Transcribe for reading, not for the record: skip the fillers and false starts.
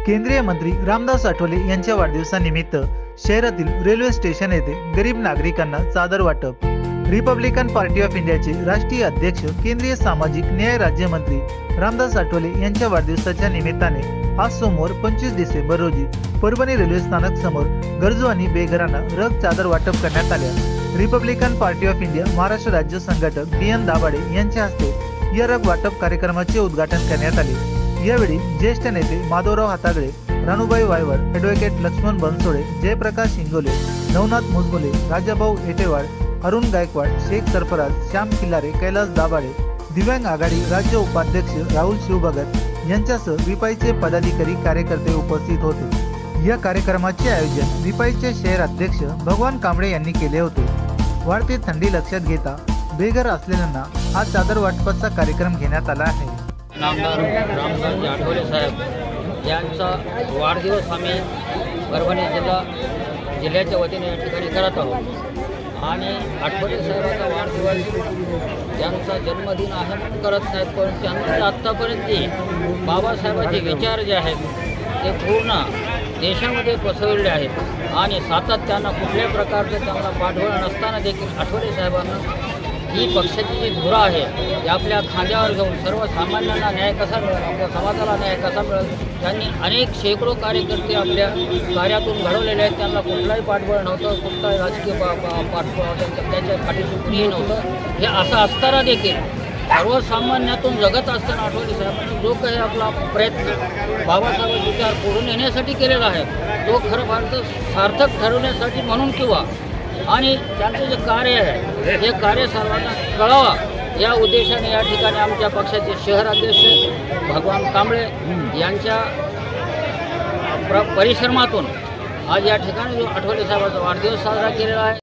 केंद्रीय मंत्री रामदास आठवले यांच्या वाढदिवसानिमित्त शहरातील रेल्वे स्टेशन येथे गरीब नागरिकांना चादर वाटप। रिपब्लिकन पार्टी ऑफ इंडियाचे राष्ट्रीय अध्यक्ष केंद्रीय सामाजिक न्याय राज्यमंत्री रामदास आठवले यांच्या वाढदिवसाच्या निमित्ताने आज सोमवार 25 डिसेंबर रोजी परभणी रेल्वे स्थानक समोर गरजू आणि बेघरांना रग चादर वाटप करण्यात आल्या। Republican party of India Maharashtra राज्य संघटक DN दाभाडे यांच्या हस्ते या रग वाटप कार्यक्रमाचे उद्घाटन करण्यात आले। यावेळी ज्येष्ठ नेते माधवराव हातागळे, राणूबाई वायवड, ॲडव्होकेट लक्ष्मण बनसोडे, जयप्रकाश इंगोले, नवनाथ मुजबुले, राजाभाऊ एटेवाड, अरुण गायकवाड, शेख सरफराज, श्याम खिल्लारे, कैलास दाभाडे, दिव्यांग आघाडी राज्य उपाध्यक्ष राहुल शिवभगत यांच्यासह रिपाईचे पदाधिकारी कार्यकर्ते उपस्थित होते। या कार्यक्रमाचे आयोजन रिपाईचे शहर अध्यक्ष भगवान कांबळे यांनी केले होते। वाढती थंडी लक्षात घेता बेघर असलेल्यांना हा चादर वाटपाचा कार्यक्रम घेण्यात आला आहे। नामदार रामदास आठवले साहेब यांचा वाढदिवस आम्ही परभणी जिल्ह्याच्या वतीने या ठिकाणी करत आहोत आणि आठवले साहेबांचा वाढदिवस त्यांचा जन्मदिन आहे म्हणून करत नाहीत, पण त्यांचे आत्तापर्यंत बाबासाहेबांचे विचार जे आहेत ते पूर्ण देशामध्ये पसरले आहेत आणि सातत्यानं कुठल्याही प्रकारचं त्यांना पाठबळ नसताना देखील आठवले साहेबांना ही पक्षाची जी धुरा आहे ती आपल्या खांद्यावर घेऊन सर्वसामान्यांना न्याय कसा मिळेल, आपल्या समाजाला न्याय कसा मिळेल, त्यांनी अनेक शेकडो कार्यकर्ते आपल्या कार्यातून घडवलेले आहेत। त्यांना कुठलाही पाठबळ नव्हतं, कुठलाही राजकीय पाठबळ त्यांच्या पाठीशी कुणीही नव्हतं। हे असं असताना देखील सर्वसामान्यातून जगत असताना आठवले साहेबांनी जो काही आपला प्रयत्न बाबासाहेब विचार पुढे नेण्यासाठी केलेला आहे तो खरं फार सार्थक ठरवण्यासाठी म्हणून किंवा आणि त्यांचं जे कार्य आहे हे कार्य सर्वांना कळावा या उद्देशाने या ठिकाणी आमच्या पक्षाचे शहर अध्यक्ष भगवान कांबळे यांच्या परिश्रमातून आज या ठिकाणी जो आठवले साहेबांचा वाढदिवस साजरा केलेला आहे।